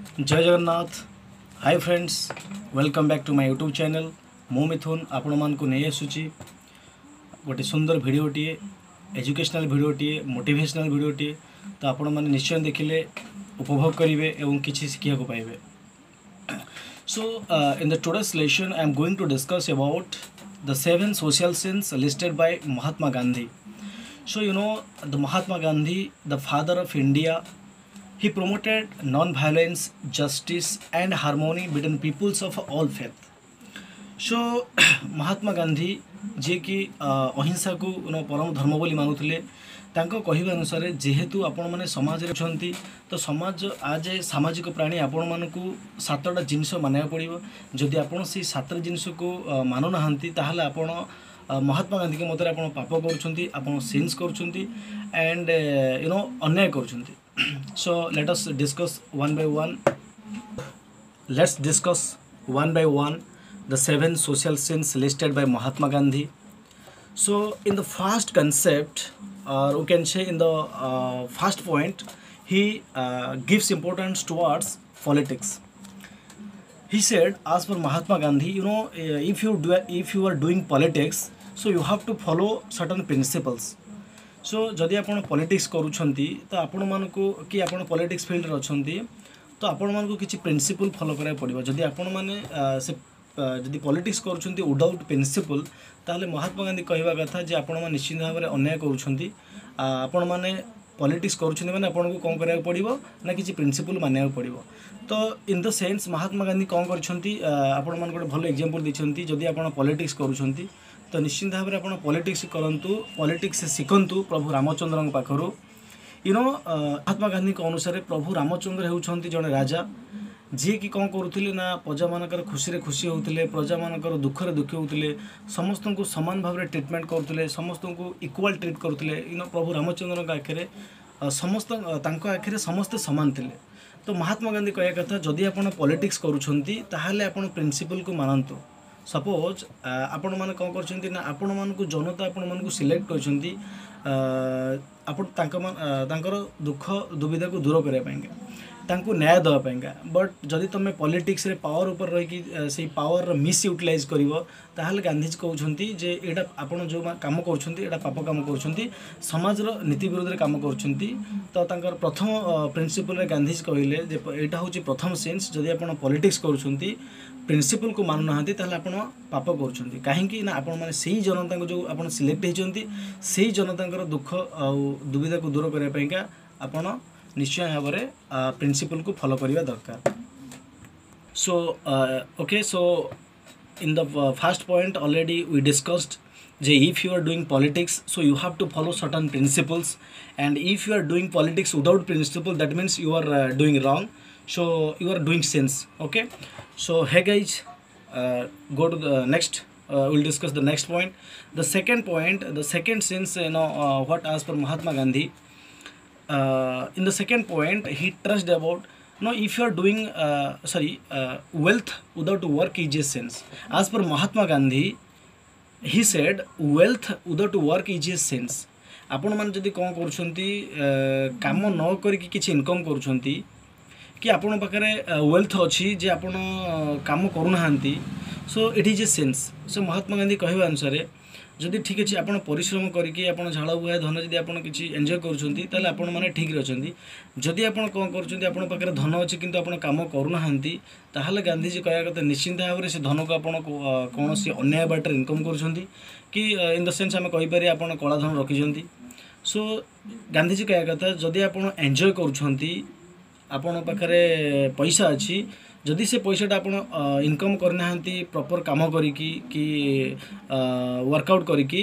जय Jagannath. Hi friends, welcome back to my YouTube channel. मु मिथुन आपण मान को नहीं आसुची गोटे सुंदर भिडटे एजुकेशनल भिडटे मोटिवेशनल भिडटे। तो आपण मैंने निश्चय देखिले उपभोग करेंगे और किसी शिखा को पाइबे। So in the today's lesson I am going to discuss about the 7 social sins listed by Mahatma Gandhi. So the Mahatma Gandhi, the father of India, he promoted non-violence, justice and harmony between peoples of all faith. So Mahatma Gandhi जे कि अहिंसा को परम धर्म बोली मानुले तांको कहवा अनुसार जेहेतु आपण मैंने समाज रे तो समाज आज सामाजिक प्राणी आपण मानकू 7टा जिनस मानिया पड़ो। जदि आपण से 7 जिनस को मानु नाहंती ताहले आपण महात्मा गांधी के मत आप पाप कर सिन्स कर एंड अन्याय कर। So let us discuss one by one. Let's discuss one by one the 7 social sins listed by Mahatma Gandhi. So in the first concept, or we can say in the first point, he gives importance towards politics. He said, as per Mahatma Gandhi, if you are doing politics, so you have to follow certain principles. So जदि आपण politics करूछंती तो आपण मानको कि आपण politics field रे अछंती तो आपण मानको किछि प्रिंसिपल फॉलो करै पड़िबो। जदि आपण माने से जदि पॉलिटिक्स करूछंती विदाउट प्रिंसिपल ताहले महात्मा गांधी कहवा कथा जे आपण माने निश्चित भाव में अन्याय करूछंती। आपण माने पॉलिटिक्स करूछंती माने आपण को कोन करै पड़िबो ना किछि प्रिंसिपल मानिया पड़िबो। तो इन द सेंस महात्मा गांधी कोन करछंती आपण मान गोटे भलो एग्जांपल दिछंती। जदि आपण पॉलिटिक्स करूछंती तो निश्चित भाव में आपण पॉलिटिक्स करंतु, पॉलिटिक्स शिखंतु प्रभु रामचंद्र पाखरु। महात्मा गांधी को अनुसार प्रभु रामचंद्र होउछंती जने राजा जी कि कौन करुले ना प्रजा मानकर खुशी रे खुशी होते, प्रजा मानकर दुख रे दुखी होते, समस्त को समान भाव में ट्रीटमेंट करते, समस्त को इक्वाल ट्रीट करते। प्रभु रामचंद्र आखिरे समस्त आखिरे समस्ते सामान थे। तो महात्मा गांधी कह कथा जदि आप पॉलिटिक्स करुछंती ताहले आपण प्रिंसिपल को मानतु। सपोज आपण माने कौन करछंती ना आपण मान को जनता आपण मान को सिलेक्ट करछंती आपण तांकर दुख दुविधा को दूर करने पाएंगे, तांको न्याय देवा पाएंगा। बट जदि तुम पॉलिटिक्स रे पावर ऊपर रही से पावर मिस यूटिलाइज करिवो ताहले गांधीजी कहउछंती जे एटा आपण जो काम करछंती एटा पाप काम करछंती, समाज रो नीति विरोध रे काम करछंती। तो तांकर प्रथम प्रिंसिपल रे गांधीजी कहिले जे एटा होची प्रथम सेंस जदि आपण पॉलिटिक्स करछंती प्रिंसिपल को मानु नाहंती ताहले आपण पाप करछंती। काहेकि ना आपण माने सेही जनता को जो आपण सिलेक्ट हेचंती सेही जनता दुख आ दुविधा को दूर करने पाएंगा आपण निश्चय भाव में प्रिंसिपल को फॉलो करने दरकार। So okay, so in the first point already we discussed जे if you are doing politics so you have to follow certain principles, and if you are doing politics without principle that means you are doing wrong, so you are doing sense. Okay, so hey guys, go to the next. We'll discuss the next point. The second point, the second sense, what as per Mahatma Gandhi, in the second point he trust about if you are doing wealth without work is a sense. As per Mahatma Gandhi, he said wealth without work is a sense. आपण मान जदि कौन करुछंती काम न करके किछि income करुछंती कि आपण पाखे वेल्थ अच्छी जे आपण काम करूना, so it is a sense. So Mahatma Gandhi कहवा अनुसार जदि ठीक अच्छे आप परिश्रम करके आप झाड़ बुआ धन जब आप किसी एंजॉय कर आपण मैंने ठीक रही। जदि आप कौन कर पाखे धन अच्छे कि आप कम करूना ताहले गांधीजी कहवा कथा निश्चिंत भाव में से धन को आप कौन सी अन्याय बाटर इनकम कर इन द सेन्स आम कहीपर आप कला धन रखिंट। सो गांधीजी कहवा कथा जदि आप एंजॉय कर आपण पाखे पैसा अच्छी जदि से पैसाटा आप इनकम करना प्रॉपर काम करिकी कि वर्कआउट करिकी,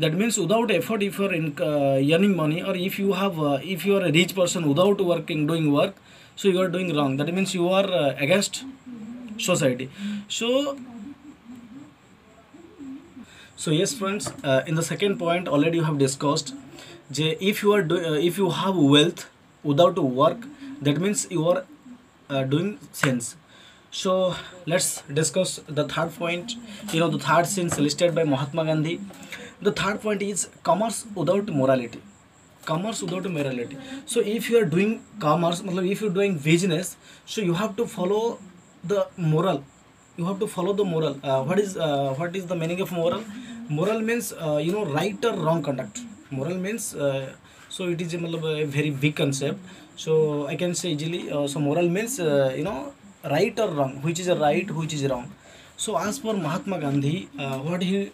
that means without effort if you are earning money, और if you are a rich person without doing work, so you are doing wrong, that means you are against society. So yes friends, in the second point already you have discussed J if you have wealth without work, that means you are doing sense. So let's discuss the third point, the third sense listed by Mahatma Gandhi. The third point is commerce without morality. commerce without morality. So if you are doing commerce, if you are doing business, so you have to follow the moral. You have to follow the moral. What is the meaning of moral? Moral means right or wrong conduct. Moral means so it is a very big concept. So I can say easily. So moral means right or wrong, which is a right, which is wrong. So as per Mahatma Gandhi, what he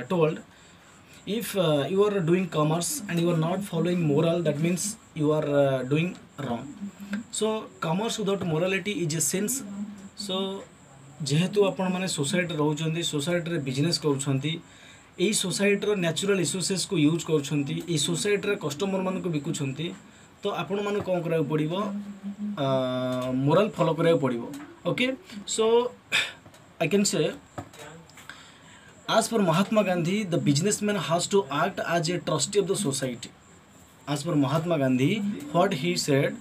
told, if you are doing commerce and you are not following moral, that means you are doing wrong. So commerce without morality is a sense. So जेहेतु आपण माने society रोचंती, society रे business करूछंती, एई society रो natural resources को use करूछंती, एई society रे customer मान को बिकुछंती, तो आपण माने कोन करा पड़िबो, मोरल फॉलो करा पड़िबो. Okay, so I can say as per Mahatma Gandhi, the businessman has to act as a trustee of the society. As per Mahatma Gandhi, what he said,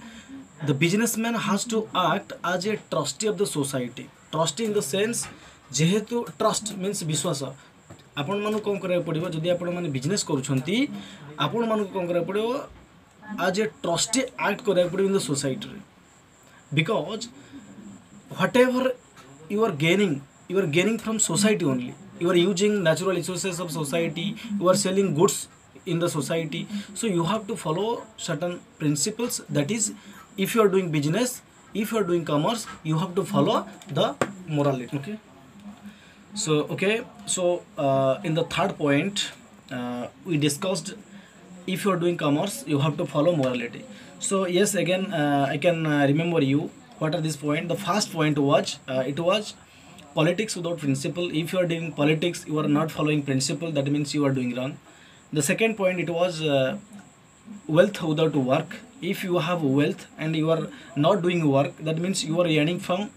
the businessman has to act as a trustee of the society. Trustee in the sense, जेहेतु trust means विश्वास. आपण मानु कोन करे पड़िबो, जदि आपण माने business करूछंती, आपण मानु कोन करे पड़िबो, as a trustee act करे पड़िबो in the society. Because whatever you are gaining from society only. You are using natural resources of society, you are selling goods in the society, so you have to follow certain principles. That is, if you are doing business, if you are doing commerce, you have to follow the morality. Okay, so in the third point, we discussed, if you are doing commerce, you have to follow morality. So yes, again I can remember you what are this point. The first point was it was politics without principle. If you are doing politics, you are not following principle, that means you are doing wrong. The second point, it was wealth without work. If you have wealth and you are not doing work, that means you are earning from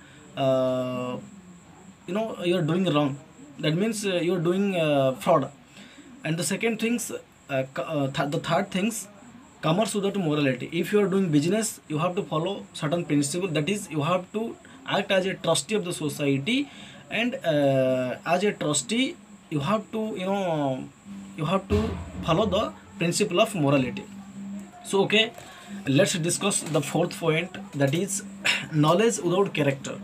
you are doing wrong, that means you are doing fraud. And the second things, the third things, commerce without morality. If you are doing business, you have to follow certain principle, that is, you have to act as a trustee of the society, and as a trustee you have to follow the principle of morality. So okay, let's discuss the fourth point, that is knowledge without character.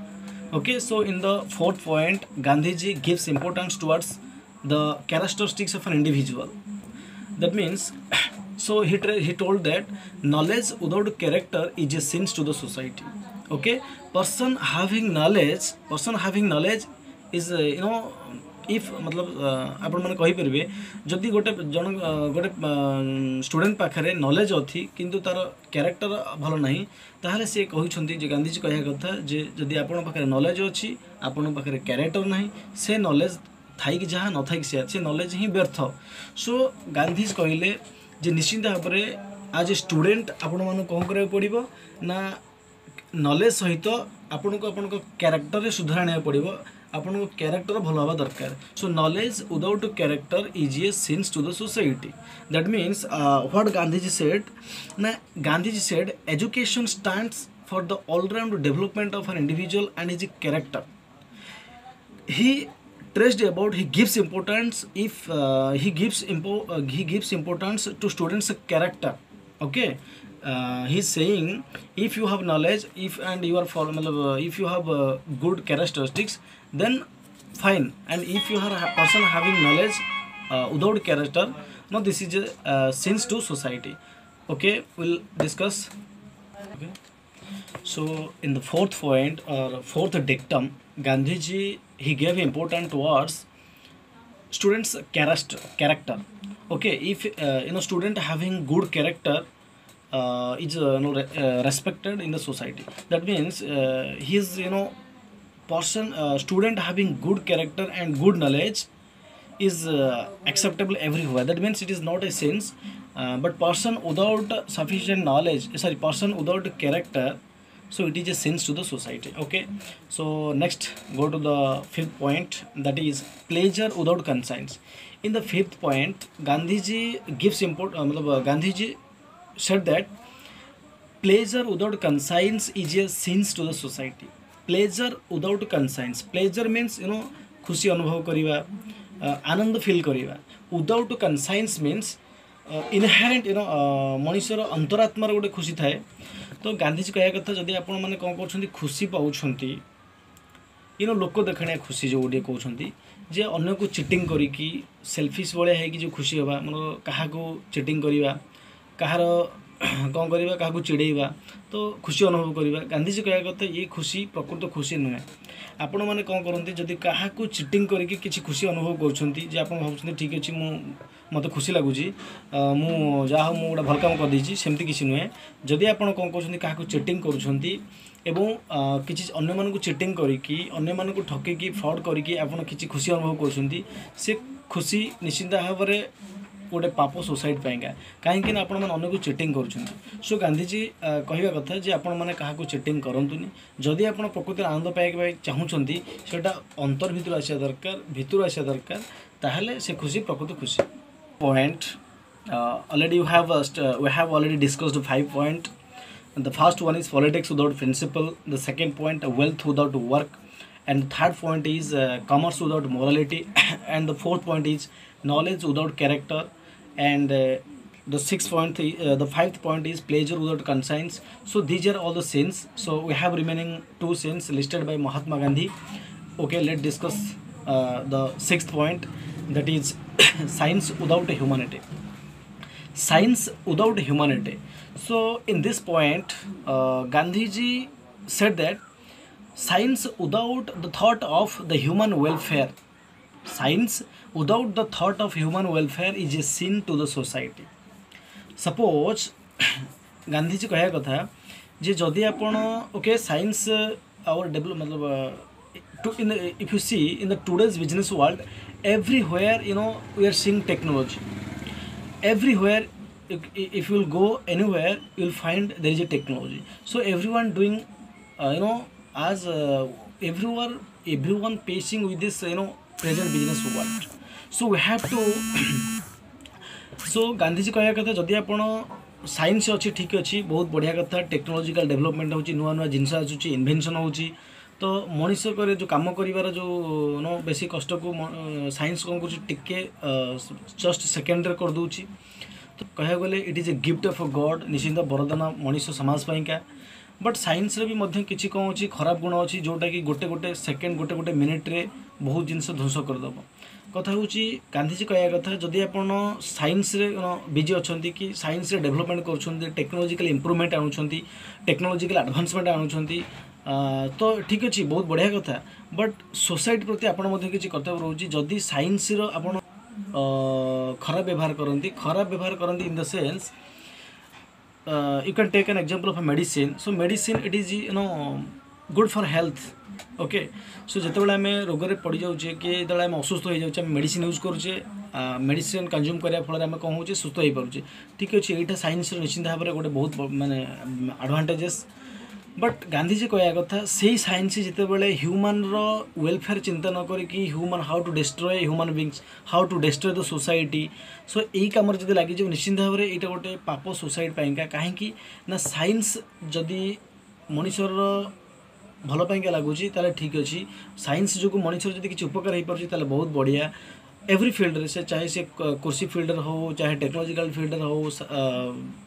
Okay, so in the fourth point, Gandhiji gives importance towards the characteristics of an individual. That means, so he told that knowledge without character is a sin to the society. Okay, person having knowledge is if आपण माने कहि परबे, जदि गोटे student पाखरे knowledge अछि किंतु तार कैरेक्टर भलो नाही, ताहले से कहिसंती जे गांधीजी कहया कथा जे जदि आपण पाखरे नॉलेज अछि, आपण पाखरे कैरेक्टर नाही, से नॉलेज थाई कि जहा न थाई से नॉलेज ही व्यर्थ. सो गांधीजी कहिले जे निश्चित भाव में आज ए स्टूडेंट आपण माने कोन करे पड़िबो ना, नॉलेज सहित आपन को कैरेक्टर रे सुधारणे पड़िबो, आपन को कैरेक्टर भलो हवा दरकार. So knowledge without character is a sin to the society. That means what Gandhiji said ना, Gandhiji said education stands for the all round development of an individual and his character. He traced about, he gives importance, if he gives importance to students' character. Okay, he's saying, if you have knowledge, if you have good characteristics, then fine, and if you are a person having knowledge without character, no, this is a sins to society. Okay, we'll discuss. Okay, so in the fourth point or fourth dictum, Gandhiji, he gave importance towards students' character. Okay, if student having good character is respected in the society. That means his student having good character and good knowledge is acceptable everywhere. That means it is not a sins, but person without sufficient knowledge, person without character, so it is a sins to the society. Okay, so next go to the fifth point, that is pleasure without conscience. In the fifth point, Gandhiji gives Gandhiji said that pleasure without conscience is a sins to the society. Pleasure without conscience, pleasure means खुशी अनुभव करिवा, आनंद feel करिवा. Without conscience means inherent मनुष्यर अंतरात्मार गोटे खुशी थाए। तो गांधीजी कह कथा जदि आपण मैंने कौन कर खुशी पाँच लोक देखाणिया खुशी जो गोटे कहते जे अन्य को चिटिंग करी सेल्फिश भाया है जो खुशी हवा मतलब क्या चिटिंग करवा कहार कौन करवा क्या चिड़ेवा तो खुशी अनुभव करवा। गांधीजी कह कथा ये खुशी प्रकृत खुशी नुहे। आपण मैंने कौन करते जदि क्या चिटिंग करके किसी खुशी अनुभव कर भावुँ ठीक अच्छे मत खुशी लगुच मु जहाँ हूँ गोटे भल कम करदे सेमती किसी नुहे। जदि आप कौन कर क्या चिटिंग करूँ किसी अन्य मानक चिटिंग करके ठकिकी फ्रॉड करके खुशी अनुभव कर खुशी निश्चिंत भाव में गोटे पाप सोसाइटी पाइंका कहीं आपण मैंने अन्य को चिटिंग कर। सो गांधीजी कहवा कथा जे आपण मैंने क्या चिटिंग करतुनि जदि आप प्रकृति आनंद पाइबा चाहूँगी सेटा अंतर भितर आसा दरकार भितर आसा दरकार ताहले से खुशी प्रकृत खुशी। Point already we have already discussed 5 points. The first one is politics without principle, the second point wealth without work, and the third point is commerce without morality and the fourth point is knowledge without character, and the fifth point is pleasure without conscience. So these are all the sins. So we have remaining 2 sins listed by Mahatma Gandhi. Okay, let's discuss the sixth point, that is science without humanity. Science without humanity. So in this point Gandhiji said that science without the thought of the human welfare, science without the thought of human welfare is a sin to the society. Suppose Gandhiji कह कथा जे जदि आपण okay science our develop मतलब if you see in the today's business world everywhere we are seeing technology everywhere. If you will go anywhere you will find there is a technology. So everyone doing as everyone facing with this present business world. So we have to so Gandhiji कह कथा जदि आपण science अच्छी ठीक अच्छी बहुत बढ़िया कथा टेक्नोलॉजिकल डेवलपमेंट होची नुआ नुआ जिनस आसुची इन्वेंशन होची तो मनीष करे जो काम करिवार जो बेसी कष्ट को साइंस कौन कर टिके जस्ट सेकेंड कर दूची। तो कह गले it is a gift of God निश्चिंत वरदान मनीष समाज पाइका। बट साइंस भी मध्य किसी कौन अच्छी खराब गुण अच्छी जोटा कि गोटे गोटे सेकेंड गोटे गोटे मिनिट रे बहुत जिनस ध्वंस करदेव। कथा हूँ गांधीजी कह कथा जदि आप साइंस बिजी अच्छा कि साइंस डेवलपमेंट कर टेक्नोलॉजिकल इंप्रूवमेंट आणुंट टेक्नोलॉजिकल एडवांसमेंट आणुंट तो ठीक अच्छे बहुत बढ़िया कथा। बट सोसाइटी प्रति आपड़ किसी कर्तव्य रोचे जदि साइंस आप खराब व्यवहार करती in the sense you can take an example of a medicine. So medicine it is good for health. Okay so जिते आम रोग में पड़ जाऊे कि जो आम असुस्थ हो जाऊे मेडिसिन यूज करुचे मेडिसिन कंज्यूम करने फल आम कौन हो सुस्थ हो पारे. ठीक अच्छे यहाँ साइंस निश्चिंत भाव में गोटे बहुत मानने एडवांटेजेस. बट गांधीजी कहया कथा से साइंस जितेबाला ह्यूमान वेलफेयर चिंता न करी human how to destroy human beings how to destroy the society. So यही कम जब लगे निश्चिंत भाव में यहाँ गोटे पाप सोसाइटी पाइंका कहीं ना साइंस जदि मनुष्यर भल पाइंका लगुच ठीक अच्छे. साइंस जो मनुष्य जब किसी उपकार हो पारे बहुत बढ़िया. एवरी फील्ड रे से चाहे से कृषि फील्ड हो चाहे टेक्नोलॉजिकल फील्ड हो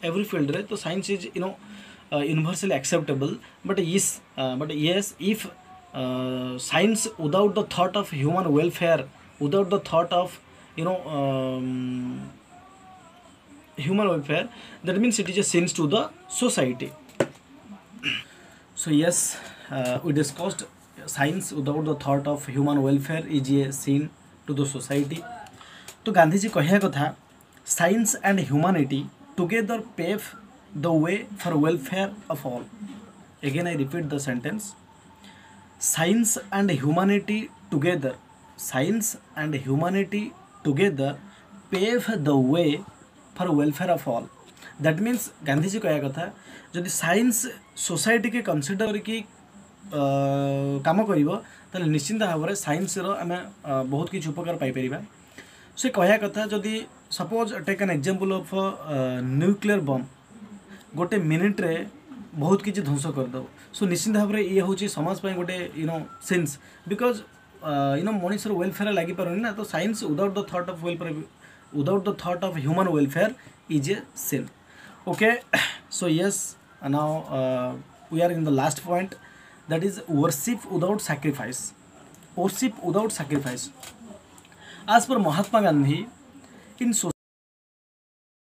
एवरी फील्ड रे तो science is universally acceptable. But yes if science without the thought of human welfare, without the thought of human welfare, that means it is a sin to the society. So yes, we discussed science without the thought of human welfare is a sin to the society. तो गांधी जी कहया कथा science and humanity together pave the way for welfare of all. Again I repeat the sentence, science and humanity together pave the way for welfare of all. That means Gandhi ji कहया कथा जदि science society के consider करके काम करिवो ताले निश्चिंत भाव में साइंस आम बहुत किसी उपकार पाई परिबा. से कहया कथा जदि suppose take an example of nuclear bomb गोटे मिनिट रे बहुत किसी ध्वंस करदेव. सो निश्चिंत भाव में ये हूँ समाज गोटे सेंस बिकज मनुष्यर वेलफेयर लगी पारे ना. तो science without the thought of welfare without the thought of human welfare is a sin. Okay, so yes, now we are in the last point, that is worship without sacrifice. Worship without sacrifice. As per Mahatma Gandhi, in